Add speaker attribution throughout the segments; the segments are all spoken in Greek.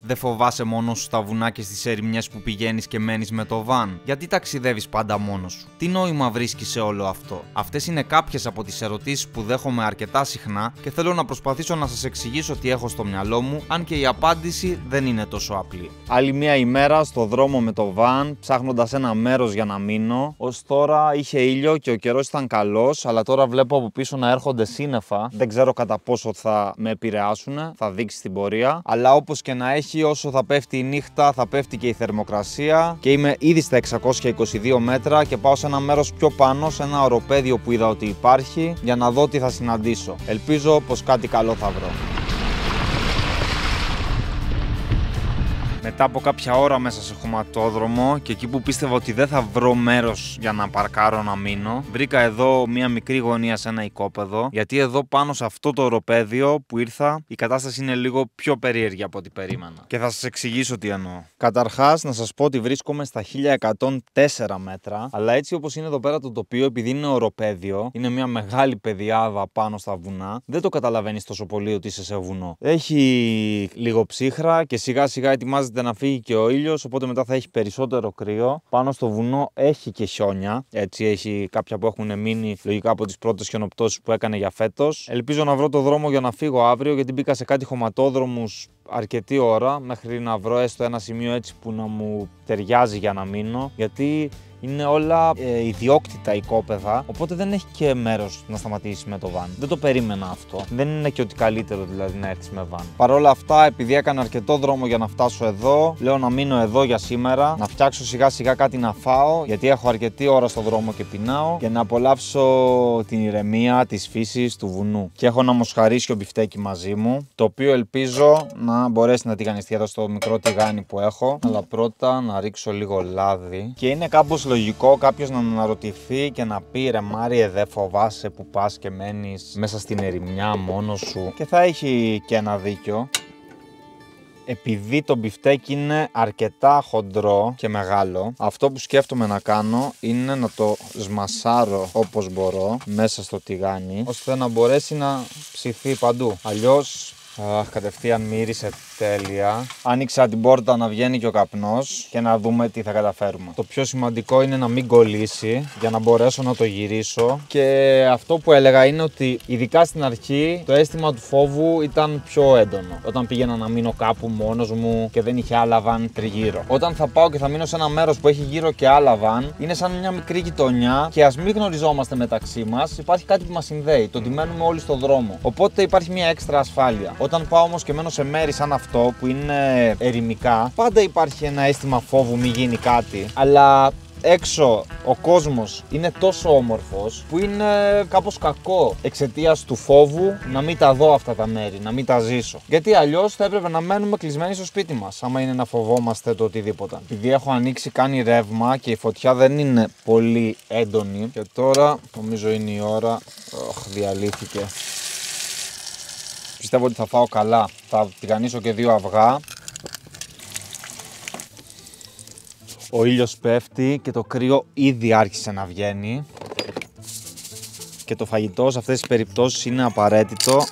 Speaker 1: Δεν φοβάσαι μόνος σου στα βουνά και στις ερημιές που πηγαίνεις και μένεις με το βαν? Γιατί ταξιδεύεις πάντα μόνος σου? Τι νόημα βρίσκεις σε όλο αυτό? Αυτές είναι κάποιες από τις ερωτήσεις που δέχομαι αρκετά συχνά και θέλω να προσπαθήσω να σας εξηγήσω τι έχω στο μυαλό μου, αν και η απάντηση δεν είναι τόσο απλή. Άλλη μια ημέρα στο δρόμο με το βαν, ψάχνοντας ένα μέρος για να μείνω. Ως τώρα είχε ήλιο και ο καιρός ήταν καλός, αλλά τώρα βλέπω από πίσω να έρχονται σύννεφα. Δεν ξέρω κατά πόσο θα με επηρεάσουν, θα δείξει την πορεία. Αλλά όπως και να έχει, όσο θα πέφτει η νύχτα, θα πέφτει και η θερμοκρασία. Και είμαι ήδη στα 622 μέτρα και πάω σε ένα μέρος πιο πάνω, σε ένα οροπέδιο που είδα ότι υπάρχει, για να δω τι θα συναντήσω. Ελπίζω πως κάτι καλό θα βρω. Μετά από κάποια ώρα μέσα σε χωματόδρομο και εκεί που πίστευα ότι δεν θα βρω μέρος για να παρκάρω να μείνω, βρήκα εδώ μια μικρή γωνία σε ένα οικόπεδο, γιατί εδώ πάνω σε αυτό το οροπέδιο που ήρθα η κατάσταση είναι λίγο πιο περίεργη από ό,τι περίμενα. Και θα σας εξηγήσω τι εννοώ. Καταρχάς, να σας πω ότι βρίσκομαι στα 1104 μέτρα, αλλά έτσι όπως είναι εδώ πέρα το τοπίο, επειδή είναι οροπέδιο, είναι μια μεγάλη πεδιάδα πάνω στα βουνά, δεν το καταλαβαίνεις τόσο πολύ ότι είσαι σε βουνό. Έχει λίγο ψύχρα και σιγά σιγά ετοιμάζεται να φύγει και ο ήλιος, οπότε μετά θα έχει περισσότερο κρύο. Πάνω στο βουνό έχει και χιόνια, έτσι έχει κάποια που έχουν μείνει λογικά από τις πρώτες χιονοπτώσεις που έκανε για φέτος. Ελπίζω να βρω το δρόμο για να φύγω αύριο, γιατί μπήκα σε κάτι χωματόδρομους αρκετή ώρα μέχρι να βρω έστω ένα σημείο έτσι που να μου ταιριάζει για να μείνω, γιατί είναι όλα ιδιόκτητα οικόπεδα, οπότε δεν έχει και μέρος να σταματήσει με το βαν. Δεν το περίμενα αυτό. Δεν είναι και ότι καλύτερο δηλαδή να έρθεις με βαν. Παρ' όλα αυτά, επειδή έκανα αρκετό δρόμο για να φτάσω εδώ, λέω να μείνω εδώ για σήμερα, να φτιάξω σιγά σιγά κάτι να φάω, γιατί έχω αρκετή ώρα στο δρόμο και πεινάω, και να απολαύσω την ηρεμία της φύσης του βουνού. Και έχω ένα μοσχαρίσιο μπιφτέκι μαζί μου, το οποίο ελπίζω να μπορέσει να τηγανιστεί εδώ στο μικρό τηγάνι που έχω. Αλλά πρώτα να ρίξω λίγο λάδι. Και είναι κάπως λογικό κάποιος να αναρωτηθεί και να πει: ρε Μάριε, δεν φοβάσαι που πας και μένεις μέσα στην ερημιά μόνος σου? Και θα έχει και ένα δίκιο. Επειδή το μπιφτέκι είναι αρκετά χοντρό και μεγάλο, αυτό που σκέφτομαι να κάνω είναι να το σμασάρω όπως μπορώ μέσα στο τηγάνι, ώστε να μπορέσει να ψηθεί παντού. Αλλιώς, κατευθείαν μύρισε τέλεια. Άνοιξα την πόρτα να βγαίνει και ο καπνός και να δούμε τι θα καταφέρουμε. Το πιο σημαντικό είναι να μην κολλήσει για να μπορέσω να το γυρίσω. Και αυτό που έλεγα είναι ότι ειδικά στην αρχή το αίσθημα του φόβου ήταν πιο έντονο. Όταν πήγαινα να μείνω κάπου μόνος μου και δεν είχε άλλα βαν τριγύρω. Όταν θα πάω και θα μείνω σε ένα μέρος που έχει γύρω και άλλα βαν, είναι σαν μια μικρή γειτονιά και ας μην γνωριζόμαστε μεταξύ μας, υπάρχει κάτι που μας συνδέει. Το ότι μένουμε όλοι στον δρόμο. Οπότε υπάρχει μια έξτρα ασφάλεια. Όταν πάω όμως και μένω σε μέρη σαν αυτό που είναι ερημικά, πάντα υπάρχει ένα αίσθημα φόβου μη γίνει κάτι. Αλλά έξω ο κόσμος είναι τόσο όμορφος που είναι κάπως κακό εξαιτίας του φόβου να μην τα δω αυτά τα μέρη, να μην τα ζήσω. Γιατί αλλιώς θα έπρεπε να μένουμε κλεισμένοι στο σπίτι μας, άμα είναι να φοβόμαστε το οτιδήποτε. Επειδή έχω ανοίξει, κάνει ρεύμα και η φωτιά δεν είναι πολύ έντονη. Και τώρα νομίζω είναι η ώρα. Διαλύθηκε. Πιστεύω ότι θα φάω καλά. Θα τηγανίσω και 2 αυγά. Ο ήλιος πέφτει και το κρύο ήδη άρχισε να βγαίνει. Και το φαγητό σε αυτές τις περιπτώσεις είναι απαραίτητο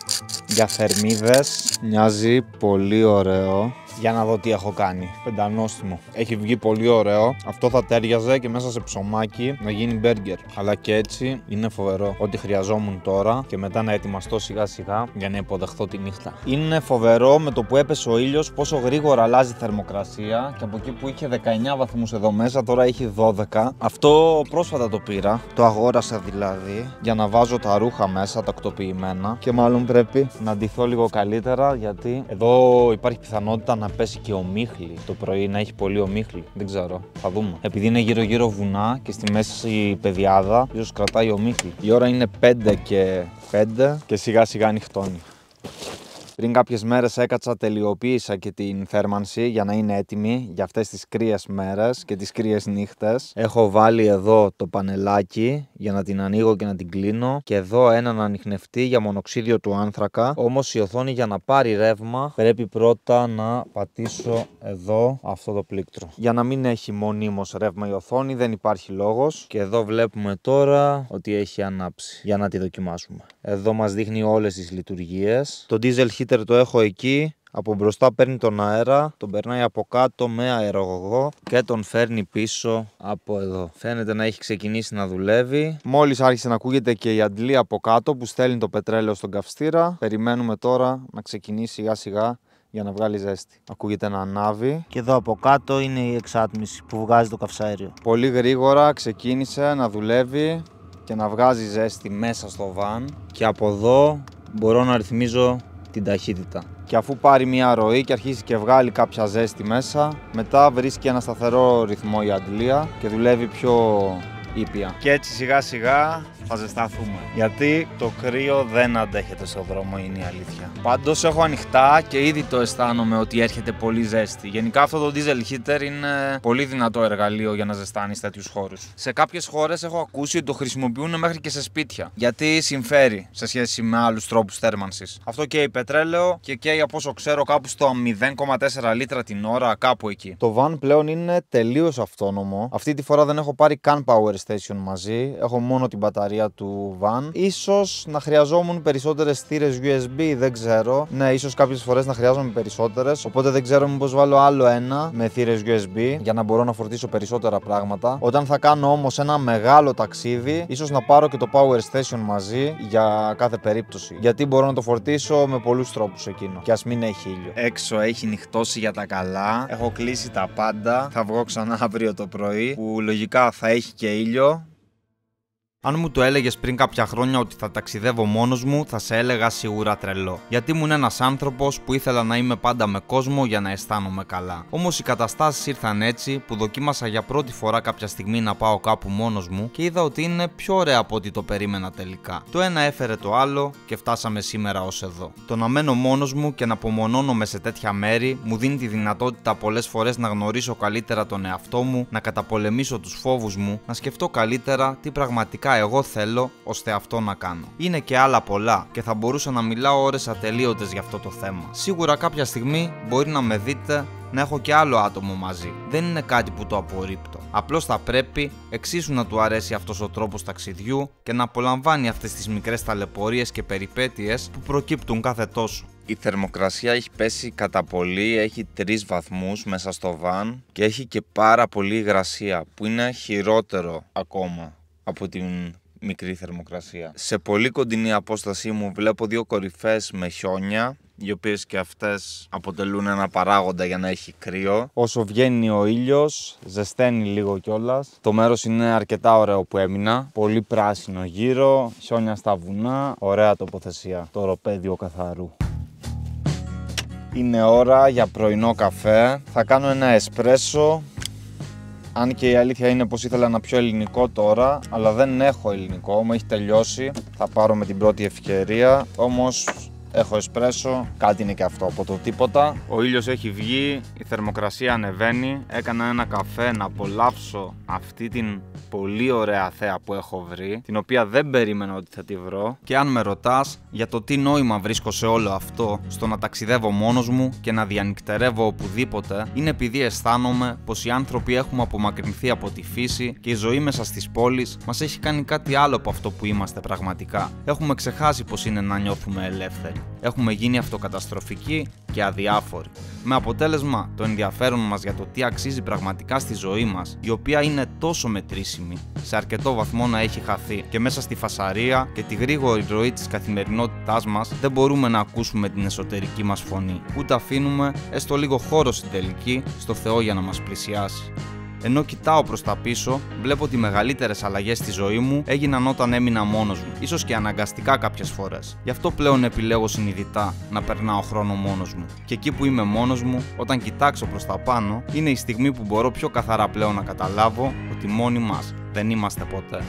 Speaker 1: για θερμίδες. Μοιάζει πολύ ωραίο. Για να δω τι έχω κάνει. Πεντανόστιμο. Έχει βγει πολύ ωραίο. Αυτό θα τέριαζε και μέσα σε ψωμάκι να γίνει μπέργκερ. Αλλά και έτσι είναι φοβερό. Ό,τι χρειαζόμουν τώρα και μετά να ετοιμαστώ σιγά σιγά για να υποδεχθώ τη νύχτα. Είναι φοβερό με το που έπεσε ο ήλιος πόσο γρήγορα αλλάζει η θερμοκρασία. Και από εκεί που είχε 19 βαθμούς εδώ μέσα, τώρα έχει 12. Αυτό πρόσφατα το πήρα. Το αγόρασα δηλαδή για να βάζω τα ρούχα μέσα, τακτοποιημένα. Και μάλλον πρέπει να ντυθώ λίγο καλύτερα, γιατί εδώ υπάρχει πιθανότητα να πέσει και ομίχλη το πρωί, να έχει πολύ ομίχλη. Δεν ξέρω, θα δούμε. Επειδή είναι γύρω-γύρω βουνά και στη μέση η πεδιάδα, ίσως κρατάει ομίχλη. Η ώρα είναι 5 και 5 και σιγά σιγά νυχτώνει. Πριν κάποιες μέρες έκατσα, τελειοποίησα και την θέρμανση για να είναι έτοιμη για αυτές τις κρύες μέρες και τις κρύες νύχτες. Έχω βάλει εδώ το πανελάκι για να την ανοίγω και να την κλείνω, και εδώ έναν ανιχνευτή για μονοξίδιο του άνθρακα. Όμως η οθόνη, για να πάρει ρεύμα, πρέπει πρώτα να πατήσω εδώ αυτό το πλήκτρο. Για να μην έχει μονίμως ρεύμα η οθόνη, δεν υπάρχει λόγος. Και εδώ βλέπουμε τώρα ότι έχει ανάψει. Για να τη δοκιμάσουμε. Εδώ μας δείχνει όλες τις λειτουργίες. Το diesel heater το έχω εκεί, Από μπροστά παίρνει τον αέρα, τον περνάει από κάτω με αερογωγό και τον φέρνει πίσω από εδώ. Φαίνεται να έχει ξεκινήσει να δουλεύει. Μόλις άρχισε να ακούγεται και η αντλία από κάτω που στέλνει το πετρέλαιο στον καυστήρα. Περιμένουμε τώρα να ξεκινήσει σιγά σιγά για να βγάλει ζέστη. Ακούγεται να ανάβει.
Speaker 2: Και εδώ από κάτω είναι η εξάτμιση που βγάζει το καυσαέριο.
Speaker 1: Πολύ γρήγορα ξεκίνησε να δουλεύει και να βγάζει ζέστη μέσα στο βαν. Και από εδώ μπορώ να ρυθμίζω την ταχύτητα. Και αφού πάρει μια ροή και αρχίσει και βγάλει κάποια ζέστη μέσα, μετά βρίσκει ένα σταθερό ρυθμό η αντλία και δουλεύει πιο ήπια. Και έτσι σιγά σιγά θα ζεσταθούμε. Γιατί το κρύο δεν αντέχεται στο δρόμο, είναι η αλήθεια. Πάντως έχω ανοιχτά και ήδη το αισθάνομαι ότι έρχεται πολύ ζέστη. Γενικά αυτό το diesel heater είναι πολύ δυνατό εργαλείο για να ζεστάνει τέτοιους χώρους. Σε κάποιες χώρες έχω ακούσει ότι το χρησιμοποιούν μέχρι και σε σπίτια. Γιατί συμφέρει σε σχέση με άλλους τρόπους θέρμανσης. Αυτό καίει πετρέλαιο και καίει, από όσο ξέρω, κάπου στο 0,4 λίτρα την ώρα, κάπου εκεί. Το van πλέον είναι τελείως αυτόνομο. Αυτή τη φορά δεν έχω πάρει καν power station μαζί. Έχω μόνο την μπαταρία του van. Ίσως να χρειαζόμουν περισσότερες θύρες USB, δεν ξέρω. Ναι, ίσως κάποιες φορές να χρειάζομαι περισσότερες. Οπότε δεν ξέρω μήπως βάλω άλλο ένα με θύρες USB για να μπορώ να φορτίσω περισσότερα πράγματα. Όταν θα κάνω όμως ένα μεγάλο ταξίδι, ίσως να πάρω και το power station μαζί για κάθε περίπτωση. Γιατί μπορώ να το φορτίσω με πολλούς τρόπους εκείνο. Και ας μην έχει ήλιο. Έξω έχει νυχτώσει για τα καλά. Έχω κλείσει τα πάντα. Θα βγω ξανά αύριο το πρωί που λογικά θα έχει και ήλιο. Αν μου το έλεγες πριν κάποια χρόνια ότι θα ταξιδεύω μόνος μου, θα σε έλεγα σίγουρα τρελό. Γιατί ήμουν ένας άνθρωπος που ήθελα να είμαι πάντα με κόσμο για να αισθάνομαι καλά. Όμως οι καταστάσεις ήρθαν έτσι που δοκίμασα για πρώτη φορά κάποια στιγμή να πάω κάπου μόνος μου και είδα ότι είναι πιο ωραία από ό,τι το περίμενα τελικά. Το ένα έφερε το άλλο και φτάσαμε σήμερα ως εδώ. Το να μένω μόνος μου και να απομονώνομαι σε τέτοια μέρη μου δίνει τη δυνατότητα πολλές φορές να γνωρίσω καλύτερα τον εαυτό μου, να καταπολεμήσω τους φόβους μου, να σκεφτώ καλύτερα τι πραγματικά εγώ θέλω ώστε αυτό να κάνω. Είναι και άλλα πολλά και θα μπορούσα να μιλάω ώρες ατελείωτες για αυτό το θέμα. Σίγουρα κάποια στιγμή μπορεί να με δείτε να έχω και άλλο άτομο μαζί. Δεν είναι κάτι που το απορρίπτω. Απλώς θα πρέπει εξίσου να του αρέσει αυτός ο τρόπος ταξιδιού και να απολαμβάνει αυτές τις μικρές ταλαιπωρίες και περιπέτειες που προκύπτουν κάθε τόσο. Η θερμοκρασία έχει πέσει κατά πολύ, έχει 3 βαθμούς μέσα στο βαν και έχει και πάρα πολύ υγρασία που είναι χειρότερο ακόμα από την μικρή θερμοκρασία. Σε πολύ κοντινή απόστασή μου βλέπω 2 κορυφές με χιόνια, οι οποίες και αυτές αποτελούν ένα παράγοντα για να έχει κρύο. Όσο βγαίνει ο ήλιος, ζεσταίνει λίγο κιόλας. Το μέρος είναι αρκετά ωραίο που έμεινα. Πολύ πράσινο γύρω, χιόνια στα βουνά, ωραία τοποθεσία. Το οροπέδιο καθαρού. Είναι ώρα για πρωινό καφέ. Θα κάνω ένα εσπρέσο. Αν και η αλήθεια είναι πως ήθελα ένα πιο ελληνικό τώρα, αλλά δεν έχω ελληνικό, μου έχει τελειώσει. Θα πάρω με την πρώτη ευκαιρία, όμως έχω εσπρέσο, κάτι είναι και αυτό από το τίποτα. Ο ήλιος έχει βγει, η θερμοκρασία ανεβαίνει. Έκανα ένα καφέ να απολαύσω αυτή την πολύ ωραία θέα που έχω βρει, την οποία δεν περίμενα ότι θα τη βρω. Και αν με ρωτάς για το τι νόημα βρίσκω σε όλο αυτό, στο να ταξιδεύω μόνος μου και να διανυκτερεύω οπουδήποτε, είναι επειδή αισθάνομαι πως οι άνθρωποι έχουμε απομακρυνθεί από τη φύση και η ζωή μέσα στις πόλεις μας έχει κάνει κάτι άλλο από αυτό που είμαστε πραγματικά. Έχουμε ξεχάσει πως είναι να νιώθουμε ελεύθεροι. Έχουμε γίνει αυτοκαταστροφικοί και αδιάφοροι. Με αποτέλεσμα το ενδιαφέρον μας για το τι αξίζει πραγματικά στη ζωή μας, η οποία είναι τόσο μετρήσιμη, σε αρκετό βαθμό να έχει χαθεί. Και μέσα στη φασαρία και τη γρήγορη ροή της καθημερινότητάς μας, δεν μπορούμε να ακούσουμε την εσωτερική μας φωνή. Ούτε αφήνουμε έστω λίγο χώρο στην τελική στο Θεό για να μας πλησιάσει. Ενώ κοιτάω προς τα πίσω, βλέπω ότι οι μεγαλύτερες αλλαγές στη ζωή μου έγιναν όταν έμεινα μόνος μου, ίσως και αναγκαστικά κάποιες φορές. Γι' αυτό πλέον επιλέγω συνειδητά να περνάω χρόνο μόνος μου. Και εκεί που είμαι μόνος μου, όταν κοιτάξω προς τα πάνω, είναι η στιγμή που μπορώ πιο καθαρά πλέον να καταλάβω ότι μόνοι μας δεν είμαστε ποτέ.